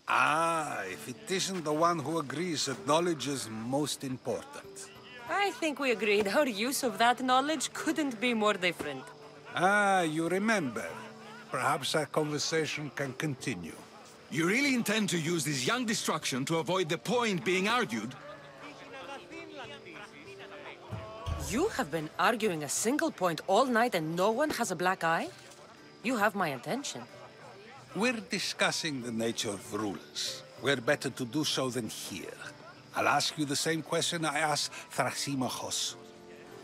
Ah, if it isn't the one who agrees that knowledge is most important. I think we agreed our use of that knowledge couldn't be more different. Ah, you remember. Perhaps our conversation can continue. You really intend to use this young destruction to avoid the point being argued? You have been arguing a single point all night and no one has a black eye? You have my attention. We're discussing the nature of rulers. Where better to do so than here? I'll ask you the same question I asked Thrasymachos.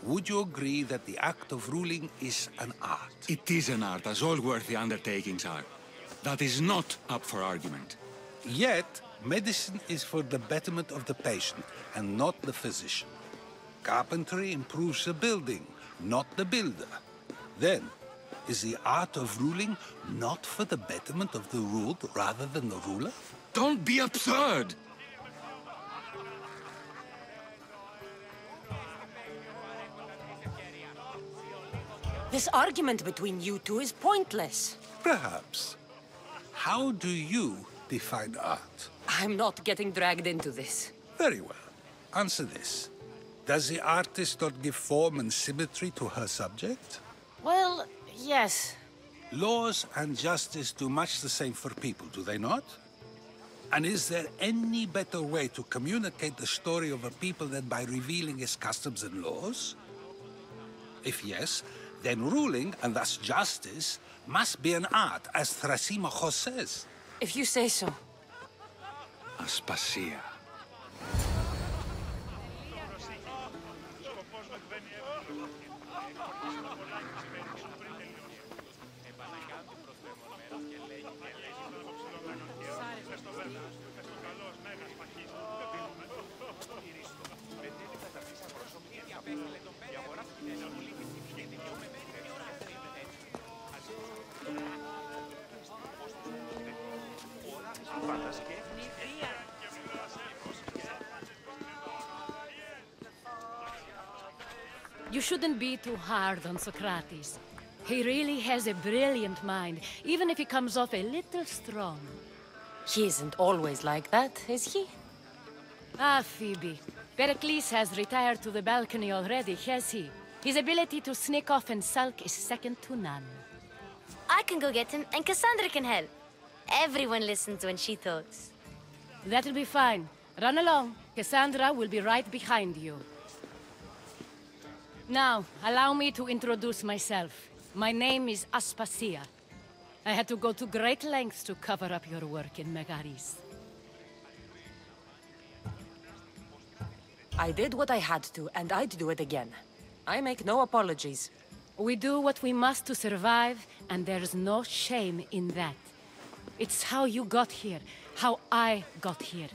Would you agree that the act of ruling is an art? It is an art, as all worthy undertakings are. That is not up for argument. Yet, medicine is for the betterment of the patient, and not the physician. Carpentry improves the building, not the builder. Then, is the art of ruling not for the betterment of the ruled rather than the ruler? Don't be absurd! This argument between you two is pointless. Perhaps. How do you define art? I'm not getting dragged into this. Very well. Answer this. Does the artist not give form and symmetry to her subject? Well, yes. Laws and justice do much the same for people, do they not? And is there any better way to communicate the story of a people than by revealing its customs and laws? If yes, then ruling, and thus justice, must be an art, as Thrasymachos says. If you say so. Aspasia. You shouldn't be too hard on Socrates. He really has a brilliant mind, even if he comes off a little strong. He isn't always like that, is he? Ah, Phoebe. Perikles has retired to the balcony already, has he? His ability to sneak off and sulk is second to none. I can go get him, and Cassandra can help. Everyone listens when she talks. That'll be fine. Run along. Cassandra will be right behind you. Now, allow me to introduce myself. My name is Aspasia. I had to go to great lengths to cover up your work in Megaris. I did what I had to, and I'd do it again. I make no apologies. We do what we must to survive, and there's no shame in that. It's how you got here, how I got here.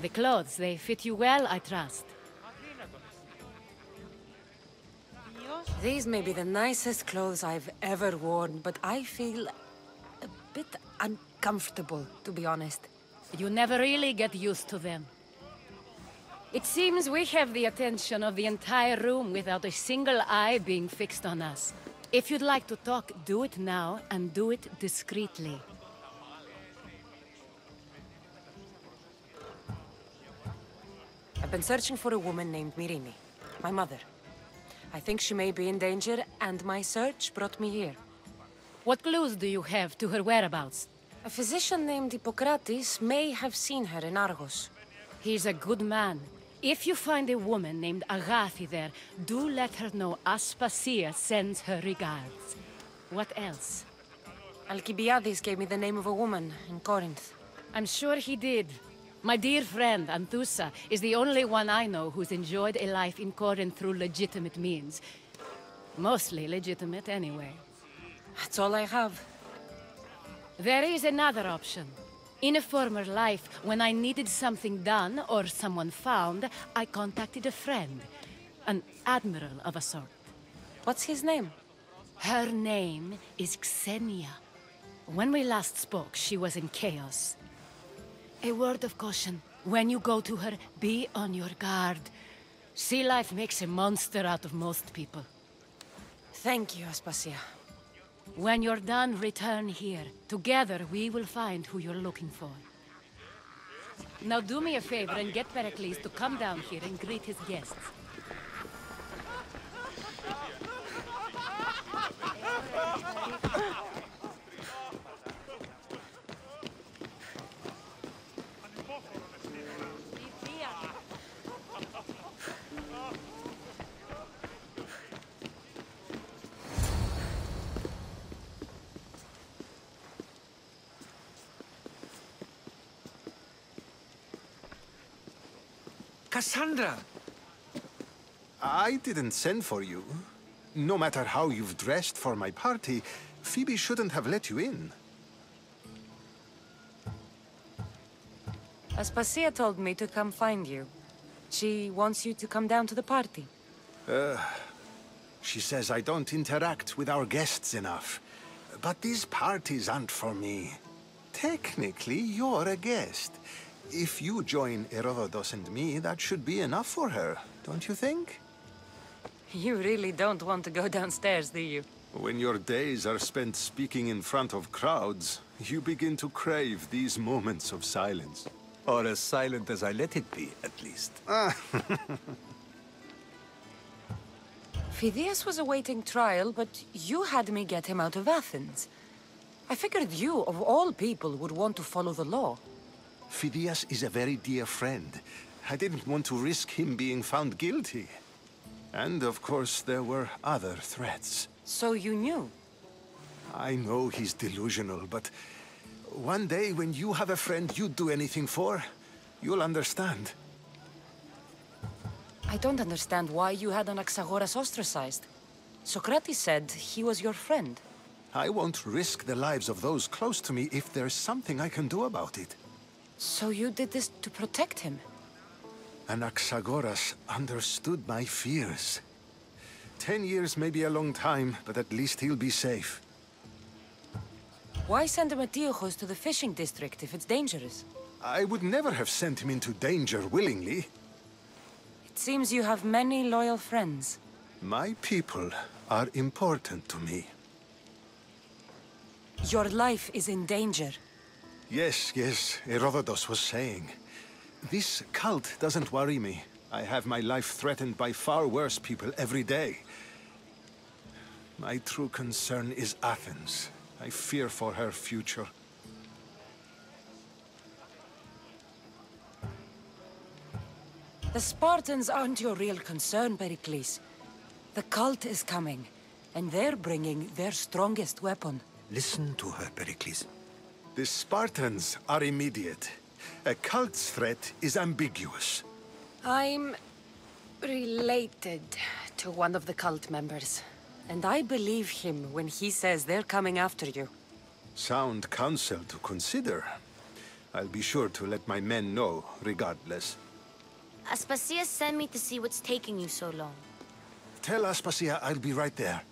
The clothes, they fit you well, I trust. These may be the nicest clothes I've ever worn, but I feel a bit uncomfortable, to be honest. You never really get used to them. It seems we have the attention of the entire room without a single eye being fixed on us. If you'd like to talk, do it now, and do it discreetly. I've been searching for a woman named Myrine, my mother. I think she may be in danger, and my search brought me here. What clues do you have to her whereabouts? A physician named Hippocrates may have seen her in Argos. He's a good man. If you find a woman named Agathi there, do let her know Aspasia sends her regards. What else? Alcibiades gave me the name of a woman in Corinth. I'm sure he did. My dear friend, Anthusa, is the only one I know who's enjoyed a life in Corinth through legitimate means. Mostly legitimate, anyway. That's all I have. There is another option. In a former life, when I needed something done or someone found, I contacted a friend. An admiral of a sort. What's his name? Her name is Xenia. When we last spoke, she was in chaos. A word of caution. When you go to her, be on your guard. Sea life makes a monster out of most people. Thank you, Aspasia. When you're done, return here. Together, we will find who you're looking for. Now do me a favor and get Perikles to come down here and greet his guests. Cassandra! I didn't send for you. No matter how you've dressed for my party, Phoebe shouldn't have let you in. Aspasia told me to come find you. She wants you to come down to the party. She says I don't interact with our guests enough. But these parties aren't for me. Technically, you're a guest. If you join Herodotus and me, that should be enough for her, don't you think? You really don't want to go downstairs, do you? When your days are spent speaking in front of crowds, you begin to crave these moments of silence. Or as silent as I let it be, at least. Phidias was awaiting trial, but you had me get him out of Athens. I figured you, of all people, would want to follow the law. Phidias is a very dear friend. I didn't want to risk him being found guilty. And of course, there were other threats. So you knew? I know he's delusional, but one day when you have a friend you'd do anything for, you'll understand. I don't understand why you had Anaxagoras ostracized. Socrates said he was your friend. I won't risk the lives of those close to me if there's something I can do about it. So you did this to protect him? Anaxagoras understood my fears. 10 years may be a long time, but at least he'll be safe. Why send Metiochos to the fishing district if it's dangerous? I would never have sent him into danger willingly. It seems you have many loyal friends. My people are important to me. Your life is in danger. Yes, Herodotus was saying. This cult doesn't worry me. I have my life threatened by far worse people every day. My true concern is Athens. I fear for her future. The Spartans aren't your real concern, Perikles. The cult is coming, and they're bringing their strongest weapon. Listen to her, Perikles. The Spartans are immediate. A cult's threat is ambiguous. I'm related to one of the cult members, and I believe him when he says they're coming after you. Sound counsel to consider. I'll be sure to let my men know, regardless. Aspasia sent me to see what's taking you so long. Tell Aspasia I'll be right there.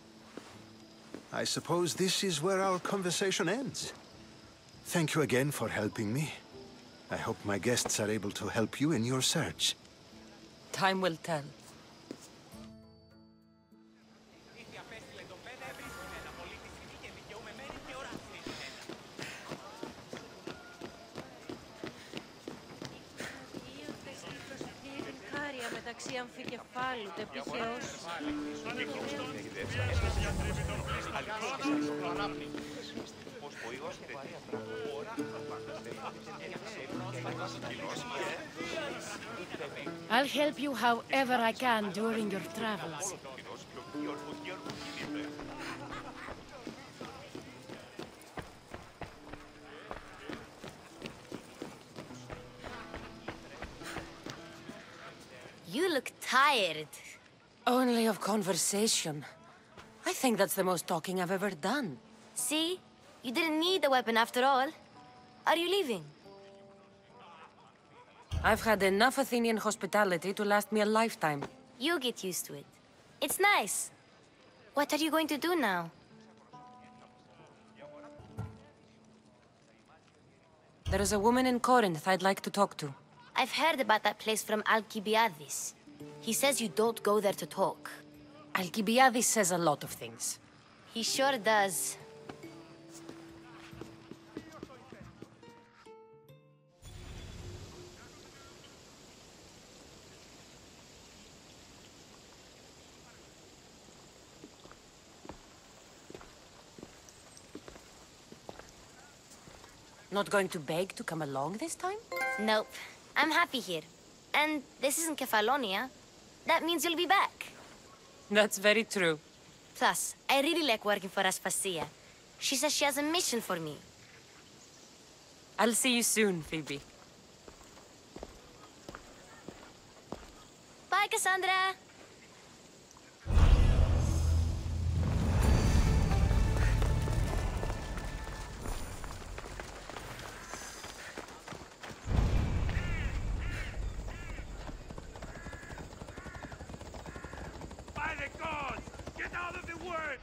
I suppose this is where our conversation ends. Thank you again for helping me. I hope my guests are able to help you in your search. Time will tell. I'll help you however I can during your travels. You look tired. Only of conversation. I think that's the most talking I've ever done. See? You didn't need the weapon after all. Are you leaving? I've had enough Athenian hospitality to last me a lifetime. You get used to it. It's nice. What are you going to do now? There is a woman in Corinth I'd like to talk to. I've heard about that place from Alcibiades. He says you don't go there to talk. Alcibiades says a lot of things. He sure does. Not going to beg to come along this time? Nope. I'm happy here. And this isn't Kefalonia. That means you'll be back. That's very true. Plus, I really like working for Aspasia. She says she has a mission for me. I'll see you soon, Phoebe. Bye, Cassandra! By the gods! Get out of the way!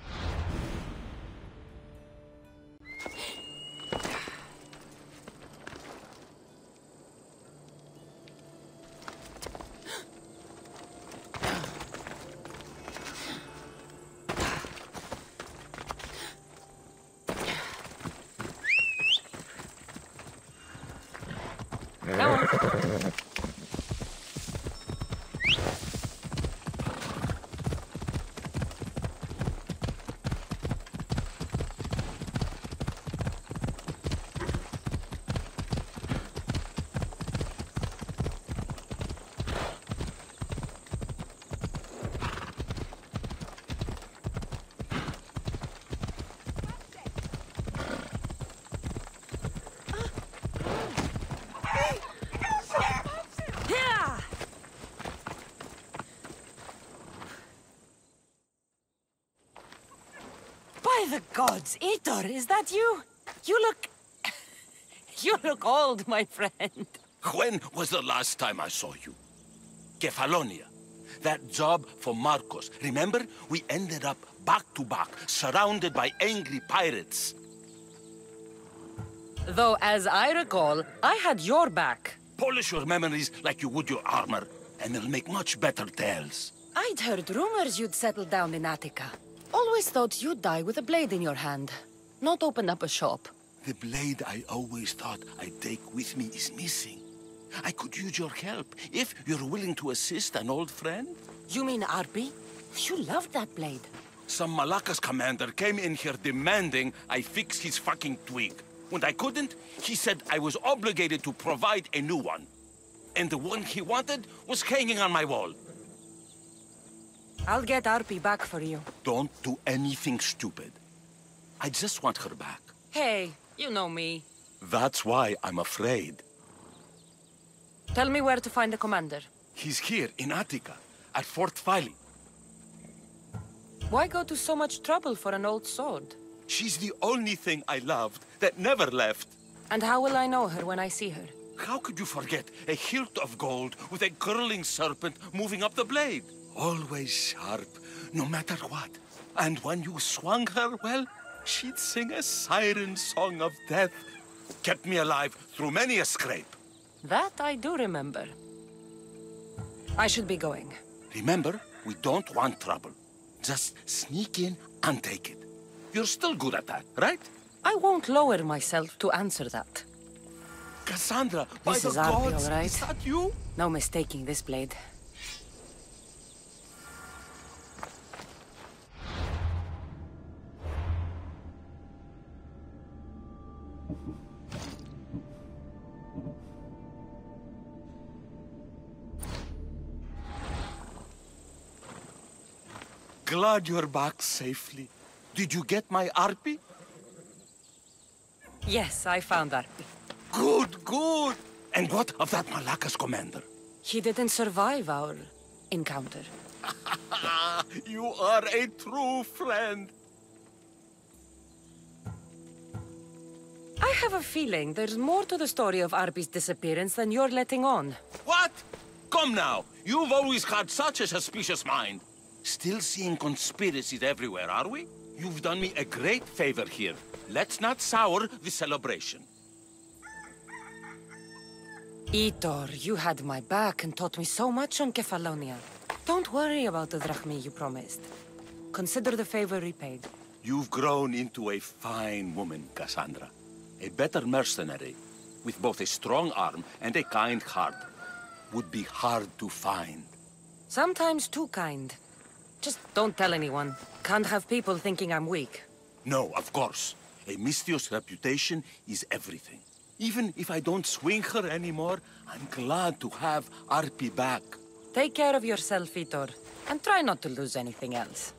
By the gods, Heitor, is that you? You look... you look old, my friend. When was the last time I saw you? Kefalonia. That job for Marcos. Remember? We ended up back to back, surrounded by angry pirates. Though, as I recall, I had your back. Polish your memories like you would your armor, and they'll make much better tales. I'd heard rumors you'd settled down in Attica. Always thought you'd die with a blade in your hand, not open up a shop. The blade I always thought I'd take with me is missing. I could use your help, if you're willing to assist an old friend. You mean Arpi? You loved that blade. Some Malacca's commander came in here demanding I fix his fucking twig. When I couldn't, he said I was obligated to provide a new one. And the one he wanted was hanging on my wall. I'll get Arpi back for you. Don't do anything stupid. I just want her back. Hey, you know me. That's why I'm afraid. Tell me where to find the commander. He's here in Attica, at Fort Phili. Why go to so much trouble for an old sword? She's the only thing I loved that never left. And how will I know her when I see her? How could you forget a hilt of gold with a curling serpent moving up the blade? Always sharp, no matter what. And when you swung her, well, she'd sing a siren song of death. Kept me alive through many a scrape. That I do remember. I should be going. Remember, we don't want trouble. Just sneak in and take it. You're still good at that, right? I won't lower myself to answer that. Cassandra, by This the is Arpi, gods, all right? is that you? No mistaking this blade. Glad you're back safely. Did you get my Arpi? Yes, I found Arpi. Good, good. And what of that Malacca's commander? He didn't survive our encounter. You are a true friend. I have a feeling there's more to the story of Arpi's disappearance than you're letting on. What? Come now. You've always had such a suspicious mind. Still seeing conspiracies everywhere, are we? You've done me a great favor here. Let's not sour the celebration. Heitor, you had my back and taught me so much on Kefalonia. Don't worry about the drachmi you promised. Consider the favor repaid. You've grown into a fine woman, Cassandra. A better mercenary, with both a strong arm and a kind heart, would be hard to find. Sometimes too kind. Just don't tell anyone. Can't have people thinking I'm weak. No, of course. A Misthios reputation is everything. Even if I don't swing her anymore, I'm glad to have Arpi back. Take care of yourself, Heitor, and try not to lose anything else.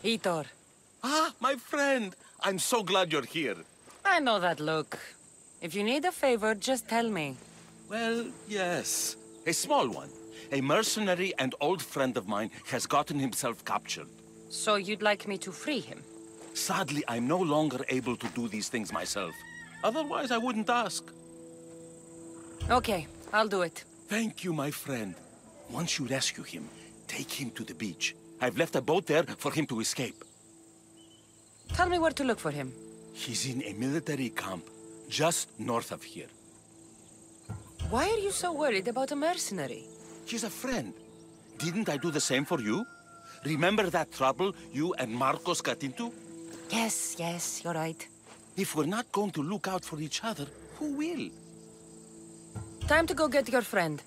Heitor. Ah, my friend! I'm so glad you're here. I know that look. If you need a favor, just tell me. Well, yes. A small one. A mercenary and old friend of mine has gotten himself captured. So you'd like me to free him? Sadly, I'm no longer able to do these things myself. Otherwise, I wouldn't ask. Okay, I'll do it. Thank you, my friend. Once you rescue him, take him to the beach. I've left a boat there for him to escape. Tell me where to look for him. He's in a military camp, just north of here. Why are you so worried about a mercenary? He's a friend. Didn't I do the same for you? Remember that trouble you and Marcos got into? Yes, you're right. If we're not going to look out for each other, who will? Time to go get your friend.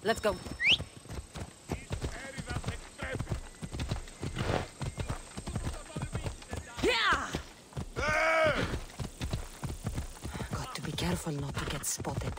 Let's go. Yeah! Got to be careful not to get spotted.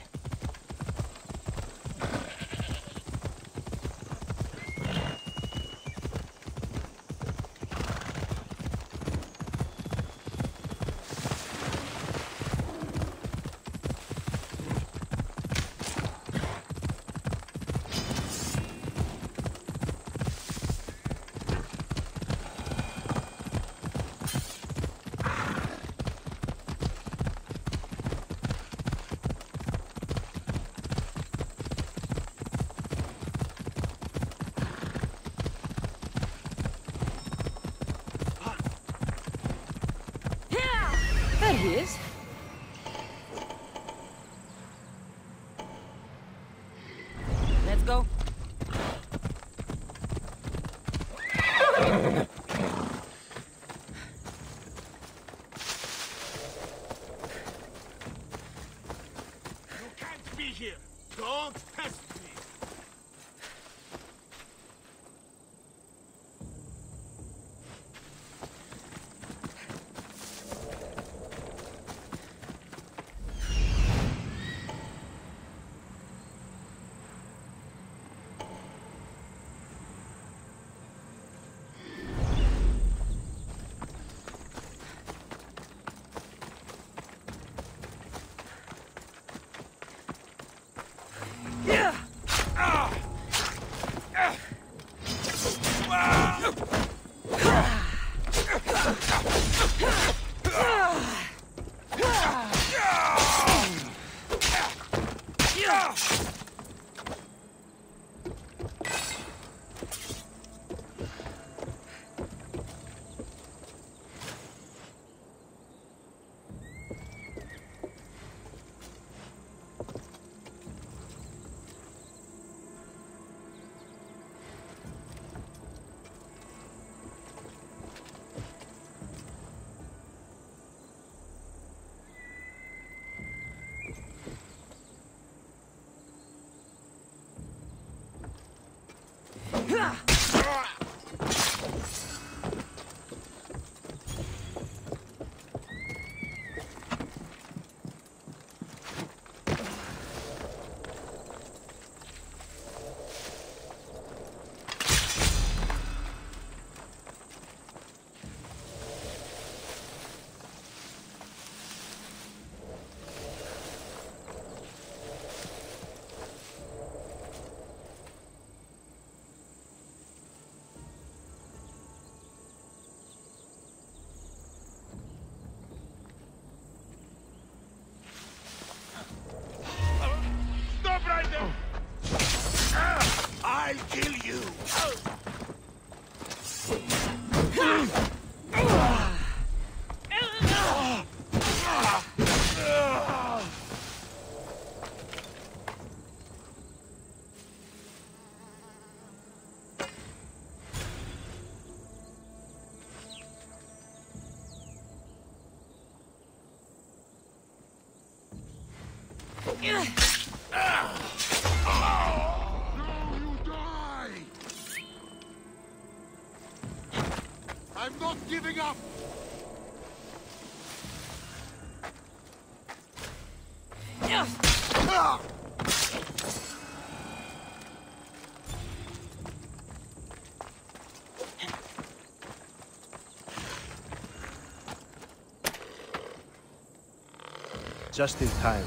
There he is. Let's go. You can't be here. Don't test me. Now you die! I'm not giving up! Just in time.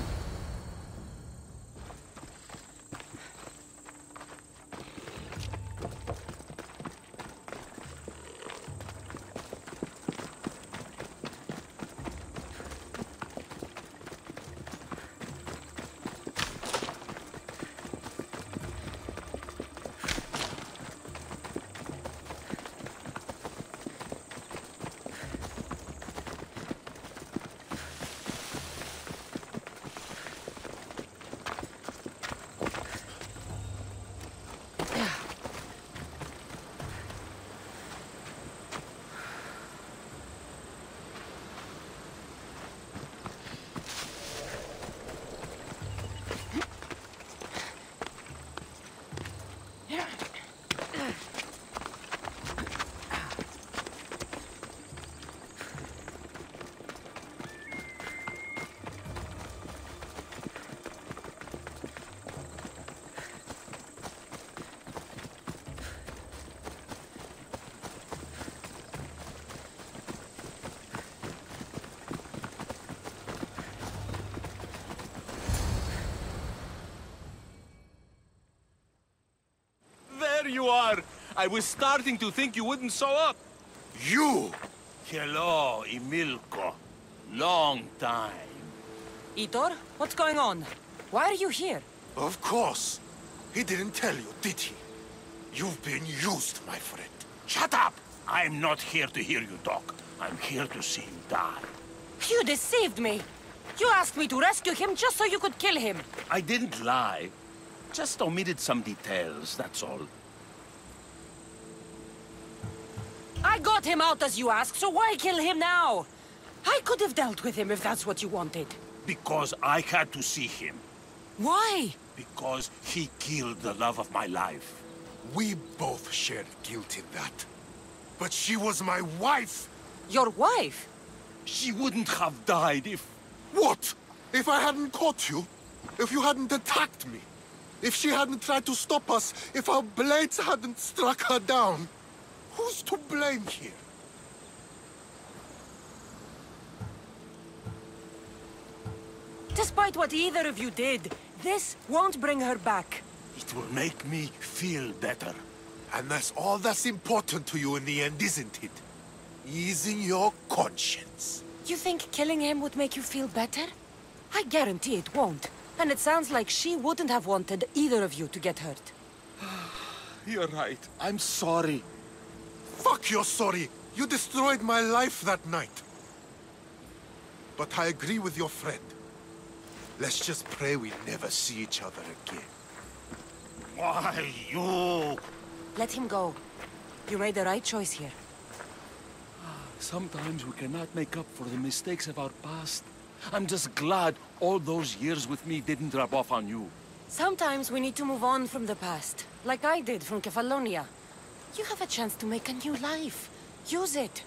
There you are! I was starting to think you wouldn't show up. You! Hello, Emilko. Long time. Heitor, what's going on? Why are you here? Of course. He didn't tell you, did he? You've been used, my friend. Shut up! I'm not here to hear you talk. I'm here to see you die. You deceived me! You asked me to rescue him just so you could kill him! I didn't lie. Just omitted some details, that's all. I got him out as you asked, so why kill him now? I could have dealt with him if that's what you wanted. Because I had to see him. Why? Because he killed the love of my life. We both shared guilt in that. But she was my wife! Your wife? She wouldn't have died if... What? If I hadn't caught you? If you hadn't attacked me? If she hadn't tried to stop us? If our blades hadn't struck her down? Who's to blame here? Despite what either of you did, this won't bring her back. It will make me feel better. And that's all that's important to you in the end, isn't it? Easing your conscience. You think killing him would make you feel better? I guarantee it won't. And it sounds like she wouldn't have wanted either of you to get hurt. You're right. I'm sorry. Fuck you're sorry. You destroyed my life that night. But I agree with your friend. Let's just pray we never see each other again. Why, you... Let him go. You made the right choice here. Sometimes we cannot make up for the mistakes of our past. I'm just glad all those years with me didn't rub off on you. Sometimes we need to move on from the past, like I did from Kefalonia. You have a chance to make a new life. Use it.